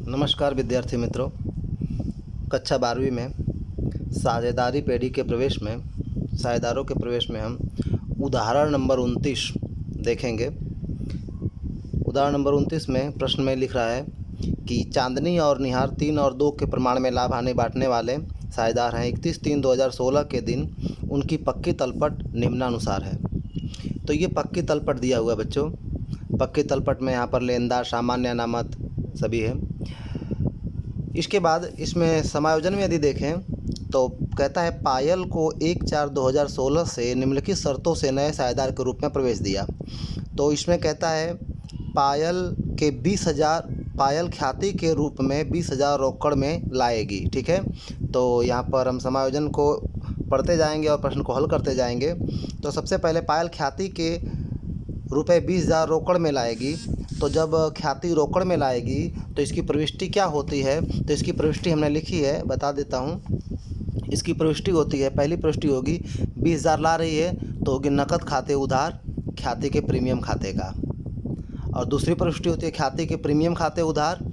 नमस्कार विद्यार्थी मित्रों। कक्षा 12वीं में साझेदारों के प्रवेश में हम उदाहरण नंबर 29 देखेंगे। उदाहरण नंबर 29 में प्रश्न में लिख रहा है कि चांदनी और निहार 3 और 2 के प्रमाण में लाभ हानि बांटने वाले साझेदार हैं। 31/3/2016 के दिन उनकी पक्की तलपट निम्नानुसार है। तो ये पक्की तलपट दिया हुआ है बच्चों। पक्की तलपट में यहाँ पर लेनदार, सामान्य, अनामत सभी है। इसके बाद इसमें समायोजन में यदि देखें तो कहता है पायल को 1/4/2016 से निम्नलिखित शर्तों से नए साझेदार के रूप में प्रवेश दिया। तो इसमें कहता है पायल ख्याति के रूप में 20,000 रोकड़ में लाएगी। ठीक है, तो यहाँ पर हम समायोजन को पढ़ते जाएंगे और प्रश्न को हल करते जाएंगे। तो सबसे पहले पायल ख्याति के रुपये 20,000 रोकड़ में लाएगी। तो जब ख्याति रोकड़ में लाएगी तो इसकी प्रविष्टि क्या होती है? तो इसकी प्रविष्टि हमने लिखी है, बता देता हूँ। इसकी प्रविष्टि होती है, पहली प्रविष्टि होगी 20,000 ला रही है तो होगी नकद खाते उधार ख्याति के प्रीमियम खाते का। और दूसरी प्रविष्टि होती है ख्याति के प्रीमियम खाते उधार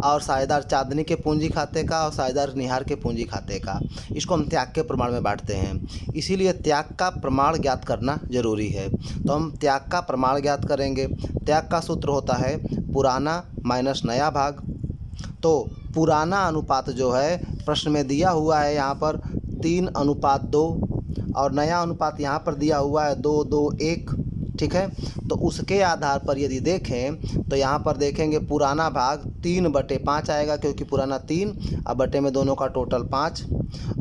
और साझेदार चांदनी के पूंजी खाते का और साझेदार निहार के पूंजी खाते का। इसको हम त्याग के प्रमाण में बांटते हैं, इसीलिए त्याग का प्रमाण ज्ञात करना जरूरी है। तो हम त्याग का प्रमाण ज्ञात करेंगे। त्याग का सूत्र होता है पुराना माइनस नया भाग। तो पुराना अनुपात जो है प्रश्न में दिया हुआ है यहाँ पर 3:2 और नया अनुपात यहाँ पर दिया हुआ है 2:1। ठीक है, तो उसके आधार पर यदि देखें तो यहाँ पर देखेंगे पुराना भाग 3/5 आएगा, क्योंकि पुराना 3 अब बटे में दोनों का टोटल 5,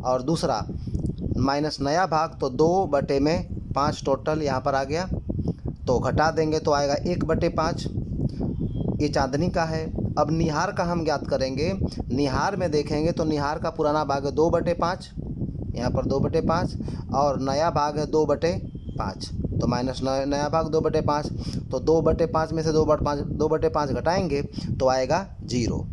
और दूसरा माइनस नया भाग तो 2/5 टोटल यहाँ पर आ गया। तो घटा देंगे तो आएगा 1/5। ये चांदनी का है। अब निहार का हम ज्ञात करेंगे। निहार में देखेंगे तो निहार का पुराना भाग है 2/5, यहाँ पर 2/5 और नया भाग है 2/5। तो माइनस नया भाग 2/5, तो 2/5 में से 2/5 घटाएंगे तो आएगा 0।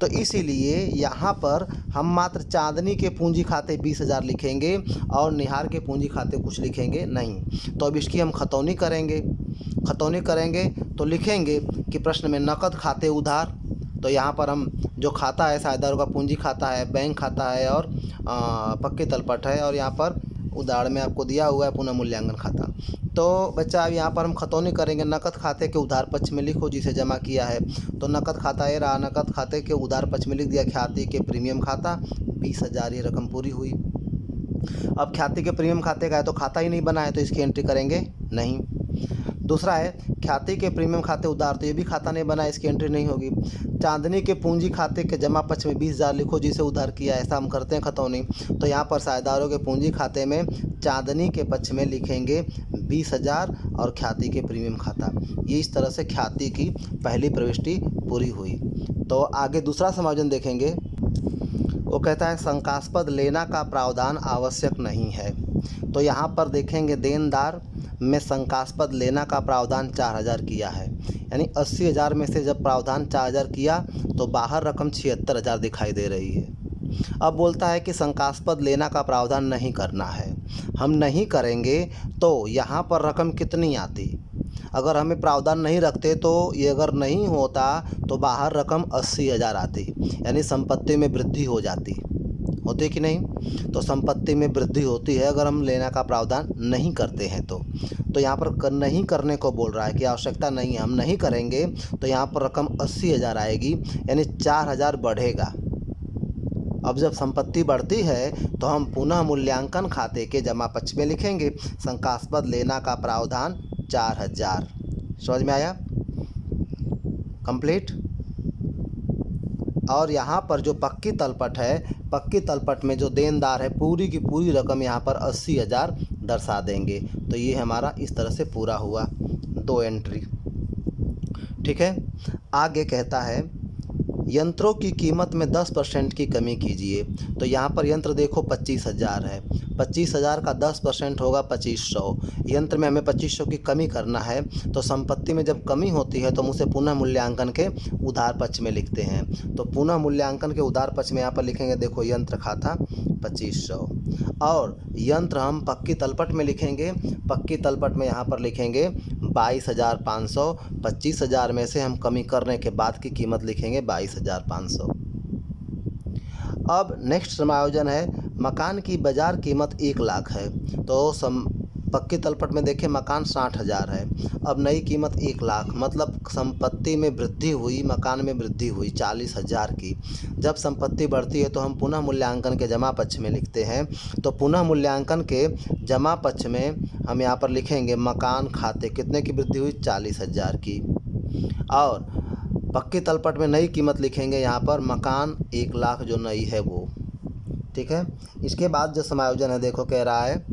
तो इसीलिए यहाँ पर हम मात्र चांदनी के पूंजी खाते 20,000 लिखेंगे और निहार के पूंजी खाते कुछ लिखेंगे नहीं। तो अब इसकी हम खतौनी करेंगे तो लिखेंगे कि प्रश्न में नकद खाते उधार। तो यहाँ पर हम जो खाता है साझेदारों का पूंजी खाता है, बैंक खाता है और पक्की तलपट है, और यहाँ पर उदाहरण में आपको दिया हुआ है पुनः मूल्यांकन खाता। तो बच्चा अब यहाँ पर हम खतौनी करेंगे। नकद खाते के उधार पक्ष में लिखो जिसे जमा किया है। तो नकद खाता ये रहा, नकद खाते के उधार पक्ष में लिख दिया ख्याति के प्रीमियम खाता 20,000, ये रकम पूरी हुई। अब ख्याति के प्रीमियम खाते का है तो खाता ही नहीं बना है तो इसकी एंट्री करेंगे नहीं। दूसरा है ख्याति के प्रीमियम खाते उधार, तो ये भी खाता नहीं बना, इसकी एंट्री नहीं होगी। चांदनी के पूंजी खाते के जमा पक्ष में 20,000 लिखो जिसे उधार किया, ऐसा हम करते हैं खतौनी। तो यहाँ पर साझेदारों के पूंजी खाते में चांदनी के पक्ष में लिखेंगे 20,000 और ख्याति के प्रीमियम खाता। ये इस तरह से ख्याति की पहली प्रविष्टि पूरी हुई। तो आगे दूसरा समायोजन देखेंगे। वो कहता है शंकास्पद लेना का प्रावधान आवश्यक नहीं है। तो यहाँ पर देखेंगे देनदार में शंकास्पद लेना का प्रावधान 4,000 किया है, यानी 80,000 में से जब प्रावधान 4,000 किया तो बाहर रकम 76,000 दिखाई दे रही है। अब बोलता है कि शंकास्पद लेना का प्रावधान नहीं करना है। हम नहीं करेंगे तो यहाँ पर रकम कितनी आती? अगर हमें प्रावधान नहीं रखते तो ये अगर नहीं होता तो बाहर रकम 80,000 आती, यानी संपत्ति में वृद्धि हो जाती। होती कि नहीं? तो संपत्ति में वृद्धि होती है अगर हम लेना का प्रावधान नहीं करते हैं। तो यहाँ पर नहीं करने को बोल रहा है कि आवश्यकता नहीं है, हम नहीं करेंगे तो यहाँ पर रकम 80,000 आएगी, यानी 4,000 बढ़ेगा। अब जब संपत्ति बढ़ती है तो हम पुनः मूल्यांकन खाते के जमा पक्ष में लिखेंगे शंकास्पद लेना का प्रावधान 4,000। समझ में आया? कंप्लीट। और यहाँ पर जो पक्की तलपट है, पक्की तलपट में जो देनदार है पूरी की पूरी रकम यहाँ पर 80,000 दर्शा देंगे। तो ये हमारा इस तरह से पूरा हुआ 2 एंट्री। ठीक है, आगे कहता है यंत्रों की कीमत में 10% की कमी कीजिए। तो यहाँ पर यंत्र देखो 25,000 है, 25,000 का 10% होगा 2500। यंत्र में हमें 2500 की कमी करना है। तो संपत्ति में जब कमी होती है तो हम उसे पुनः मूल्यांकन के उधार पक्ष में लिखते हैं। तो पुनः मूल्यांकन के उधार पक्ष में यहाँ पर लिखेंगे, देखो यंत्र खाता 2500 और यंत्र हम पक्की तलपट में लिखेंगे। पक्की तलपट में यहाँ पर लिखेंगे 22,500। 25,000 में से हम कमी करने के बाद की कीमत लिखेंगे 22,000। 20,500। अब नेक्स्ट समायोजन है, मकान की बाज़ार कीमत 1 लाख है। तो पक्की तलपट में देखें मकान 60,000 है। अब नई कीमत 1 लाख, मतलब संपत्ति में वृद्धि हुई, मकान में वृद्धि हुई 40,000 की। जब संपत्ति बढ़ती है तो हम पुनः मूल्यांकन के जमा पक्ष में लिखते हैं। तो पुनः मूल्यांकन के जमा पक्ष में हम यहाँ पर लिखेंगे मकान खाते कितने की वृद्धि हुई, 40,000 की। और पक्की तलपट में नई कीमत लिखेंगे यहाँ पर मकान 1 लाख जो नई है वो। ठीक है। इसके बाद जो समायोजन है देखो, कह रहा है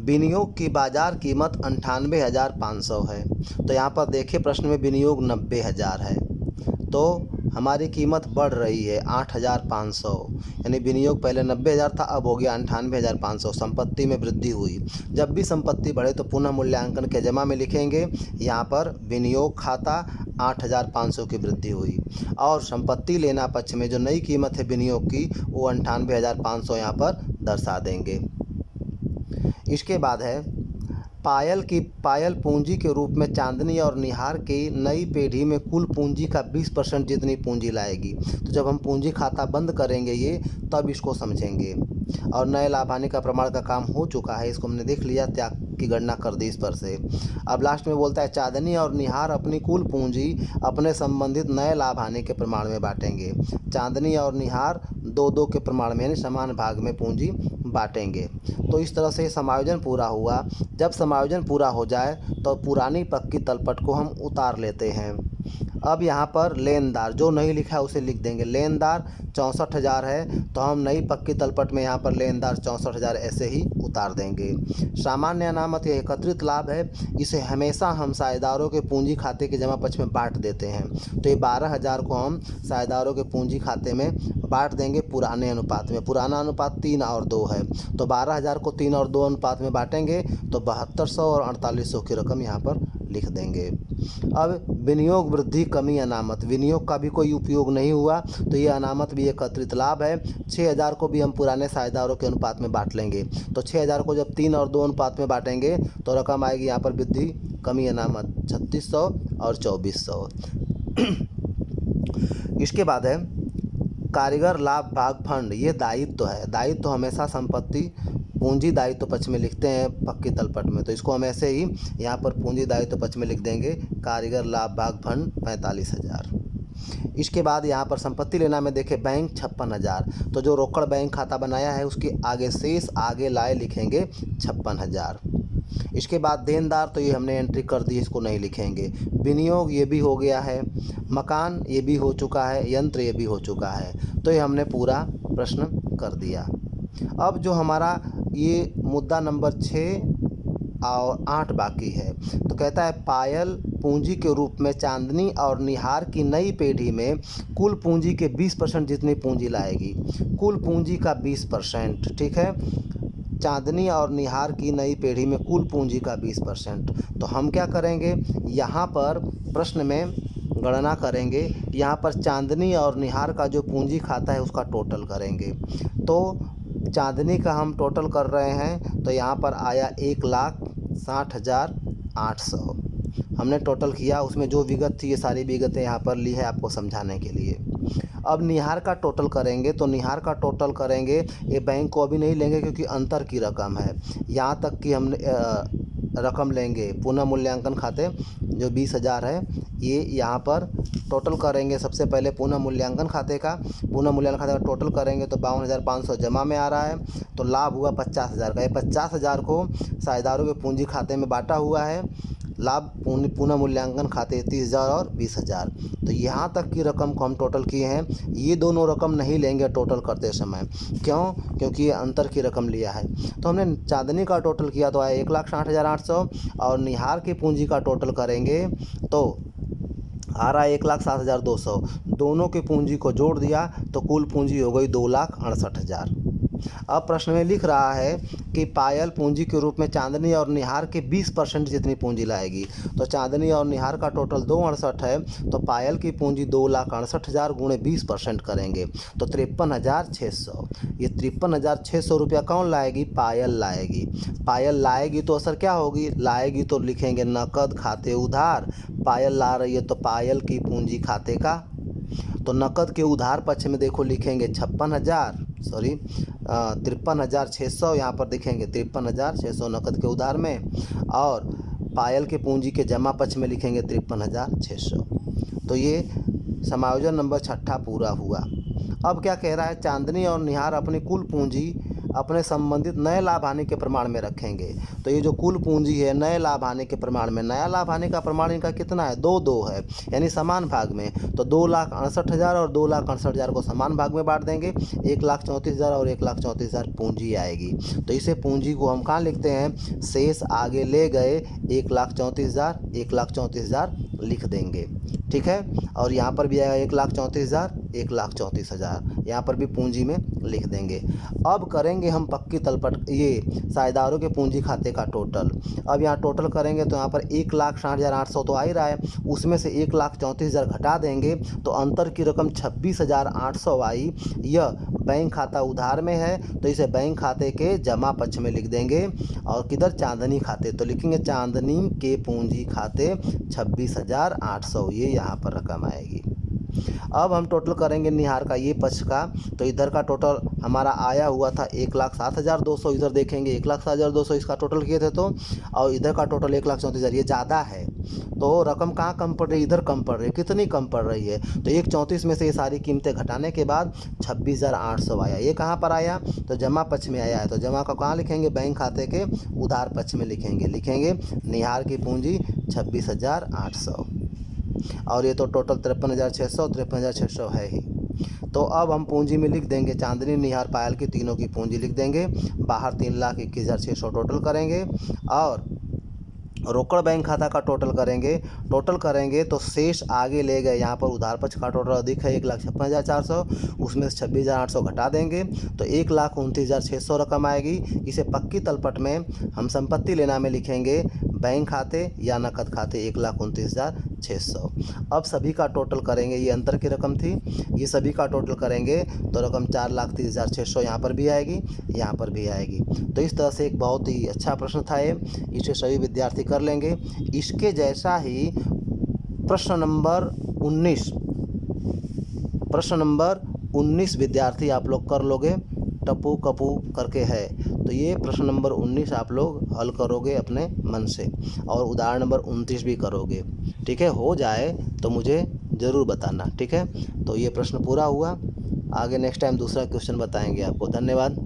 विनियोग की बाजार कीमत 98,500 है। तो यहाँ पर देखिए प्रश्न में विनियोग 90,000 है, तो हमारी कीमत बढ़ रही है 8,500, यानी विनियोग पहले 90,000 था, अब हो गया 98,500। संपत्ति में वृद्धि हुई। जब भी संपत्ति बढ़े तो पुनः मूल्यांकन के जमा में लिखेंगे यहाँ पर विनियोग खाता 8,500 की वृद्धि हुई, और संपत्ति लेना पक्ष में जो नई कीमत है विनियोग की वो 98,500 यहाँ पर दर्शा देंगे। इसके बाद है पायल पूंजी के रूप में चांदनी और निहार की नई पेढ़ी में कुल पूंजी का 20% जितनी पूंजी लाएगी। तो जब हम पूंजी खाता बंद करेंगे ये, तब इसको समझेंगे। और नए लाभ हानि का प्रमाण का काम हो चुका है, इसको हमने देख लिया, त्याग की गणना कर दी इस पर से। अब लास्ट में बोलता है चांदनी और निहार अपनी कुल पूंजी अपने संबंधित नए लाभ हानि के प्रमाण में बांटेंगे। चांदनी और निहार 2-2 के प्रमाण में यानी समान भाग में पूंजी बांटेंगे। तो इस तरह से समायोजन पूरा हुआ। जब समायोजन पूरा हो जाए तो पुरानी पक्की तलपट को हम उतार लेते हैं। अब यहाँ पर लेनदार जो नहीं लिखा है उसे लिख देंगे। लेनदार 64,000 है, तो हम नई पक्की तलपट में यहाँ पर लेनदार 64,000 ऐसे ही उतार देंगे। सामान्य अनामत यह एकत्रित लाभ है, इसे हमेशा हम साझेदारों के पूंजी खाते के जमा पक्ष में बांट देते हैं। तो ये 12,000 को हम साझेदारों के पूंजी खाते में बांट देंगे पुराने अनुपात में। पुराना अनुपात 3 और 2 है, तो 12,000 को 3 और 2 अनुपात में बांटेंगे तो 7200 और 4800 की रकम यहाँ पर लिख देंगे। अब विनियोग वृद्धि कमी अनामत, विनियोग का भी कोई उपयोग नहीं हुआ, तो ये अनामत भी एकत्रित लाभ है। 6,000 को भी हम पुराने साझेदारों के अनुपात में बांट लेंगे। तो 6,000 को जब 3 और 2 अनुपात में बांटेंगे तो रकम आएगी यहाँ पर वृद्धि कमी अनामत 3600 और 2400। इसके बाद है कारीगर लाभ भाग फंड, ये दायित्व है। दायित्व हमेशा संपत्ति पूंजी दायित्व पक्ष में लिखते हैं पक्की तलपट में, तो इसको हम ऐसे ही यहाँ पर पूंजी दायित्व पक्ष में लिख देंगे कारीगर लाभ भाग फंड 45,000। इसके बाद यहाँ पर संपत्ति लेना में देखें बैंक 56,000, तो जो रोकड़ बैंक खाता बनाया है उसके आगे शेष आगे लाए लिखेंगे 56,000। इसके बाद देनदार तो ये हमने एंट्री कर दी, इसको नहीं लिखेंगे। विनियोग ये भी हो गया है, मकान ये भी हो चुका है, यंत्र ये भी हो चुका है, तो ये हमने पूरा प्रश्न कर दिया। अब जो हमारा ये मुद्दा नंबर 6 और 8 बाकी है, तो कहता है पायल पूंजी के रूप में चांदनी और निहार की नई पेढ़ी में कुल पूंजी के 20% जितनी पूंजी लाएगी। कुल पूंजी का 20%, ठीक है। चांदनी और निहार की नई पेढ़ी में कुल पूंजी का 20%। तो हम क्या करेंगे, यहाँ पर प्रश्न में गणना करेंगे। यहाँ पर चांदनी और निहार का जो पूंजी खाता है उसका टोटल करेंगे। तो चांदनी का हम टोटल कर रहे हैं, तो यहाँ पर आया 1,60,800 हमने टोटल किया। उसमें जो विगत थी ये सारी विगतें यहाँ पर ली है आपको समझाने के लिए। अब निहार का टोटल करेंगे, तो निहार का टोटल करेंगे, ये बैंक को अभी नहीं लेंगे क्योंकि अंतर की रकम है। यहाँ तक कि हम रकम लेंगे पुनः मूल्यांकन खाते जो 20,000 है, ये यहाँ पर टोटल करेंगे। सबसे पहले पुनः मूल्यांकन खाते का टोटल करेंगे तो 52,500 जमा में आ रहा है, तो लाभ हुआ 50,000 का। ये 50,000 को साझेदारों के पूंजी खाते में बांटा हुआ है। लाभ पुनः मूल्यांकन खाते 30,000 और 20,000। तो यहाँ तक की रकम को हम टोटल किए हैं। ये दोनों रकम नहीं लेंगे टोटल करते समय, क्यों? क्योंकि ये अंतर की रकम लिया है। तो हमने चांदनी का टोटल किया तो आया 1,60,800, और निहार की पूंजी का टोटल करेंगे तो आ रहा है 1,07,200। दोनों की पूंजी को जोड़ दिया तो कुल पूंजी हो गई 2,68,000। अब प्रश्न में लिख रहा है कि पायल पूंजी के रूप में चांदनी और निहार के 20% जितनी पूंजी लाएगी। तो चांदनी और निहार का टोटल 268 है, तो पायल की पूंजी 2,68,000 गुणे 20% करेंगे तो 53,600। ये 53,600 रुपया कौन लाएगी? पायल लाएगी। पायल लाएगी तो असर क्या होगी? लाएगी तो लिखेंगे नकद खाते उधार। पायल ला रही है तो पायल की पूंजी खाते का तो नकद के उधार पक्ष में देखो लिखेंगे 53,600, यहाँ पर दिखेंगे 53,600 नकद के उधार में, और पायल के पूंजी के जमा पक्ष में लिखेंगे 53,600। तो ये समायोजन नंबर 6 पूरा हुआ। अब क्या कह रहा है, चांदनी और निहार अपनी कुल पूंजी अपने संबंधित नए लाभ हानि के प्रमाण में रखेंगे। तो ये जो कुल पूंजी है नए लाभ हानि के प्रमाण में, नया लाभ हानि का प्रमाण इनका कितना है, 2-2 है, यानी समान भाग में। तो 2,68,000 और 2,68,000 को समान भाग में बांट देंगे। 1,34,000 और 1,34,000 पूंजी आएगी। तो इसे पूंजी को हम कहाँ लिखते हैं, शेष आगे ले गए 1,34,000, 1,34,000 लिख देंगे। ठीक है, और यहाँ पर भी आएगा 1,34,000, 1,34,000, यहाँ पर भी पूंजी में लिख देंगे। अब करेंगे हम पक्की तलपट ये साझेदारों के पूंजी खाते का टोटल। अब यहाँ टोटल करेंगे तो यहाँ पर 1,60,800 तो आ ही रहा है, उसमें से 1,34,000 घटा देंगे तो अंतर की रकम 26,800 आई। यह बैंक खाता उधार में है तो इसे बैंक खाते के जमा पक्ष में लिख देंगे, और किधर, चांदनी खाते, तो लिखेंगे चांदनी के पूंजी खाते 26,800, ये यहाँ पर रकम आएगी। अब हम टोटल करेंगे निहार का ये पक्ष का, तो इधर का टोटल हमारा आया हुआ था 1,07,200, इधर देखेंगे 1,07,200 इसका टोटल किए थे तो, और इधर का टोटल 1,34,000, ये ज़्यादा है तो रकम कहाँ कम पड़ रही है, इधर कम पड़ रही है। कितनी कम पड़ रही है, तो 1,34 में से ये सारी कीमतें घटाने के बाद 26,800 आया। ये कहाँ पर आया, तो जमा पक्ष में आया है। तो जमा का कहाँ लिखेंगे, बैंक खाते के उधार पक्ष में लिखेंगे निहार की पूंजी 26,800, और ये तो टोटल 53,600 है ही। तो अब हम पूंजी में लिख देंगे चांदनी, निहार, पायल की तीनों की पूंजी लिख देंगे। बाहर 3,21,600 टोटल करेंगे, और रोकड़ बैंक खाता का टोटल करेंगे तो शेष आगे ले गए। यहाँ पर उधार पक्ष का टोटल अधिक है 1,56,400, उसमें से 26,800 घटा देंगे तो 1,29,600 रकम आएगी। इसे पक्की तलपट में हम संपत्ति लेना में लिखेंगे बैंक खाते या नकद खाते 1,29,600। अब सभी का टोटल करेंगे, ये अंतर की रकम थी, ये सभी का टोटल करेंगे तो रकम 4,30,600 यहाँ पर भी आएगी, यहाँ पर भी आएगी। तो इस तरह से एक बहुत ही अच्छा प्रश्न था ये, इसे सभी विद्यार्थी कर लेंगे। इसके जैसा ही प्रश्न नंबर 19 विद्यार्थी आप लोग कर लोगे, टप्पू कपू करके है। तो ये प्रश्न नंबर 19 आप लोग हल करोगे अपने मन से, और उदाहरण नंबर 29 भी करोगे। ठीक है, हो जाए तो मुझे ज़रूर बताना। ठीक है, तो ये प्रश्न पूरा हुआ, आगे नेक्स्ट टाइम दूसरा क्वेश्चन बताएंगे आपको। धन्यवाद।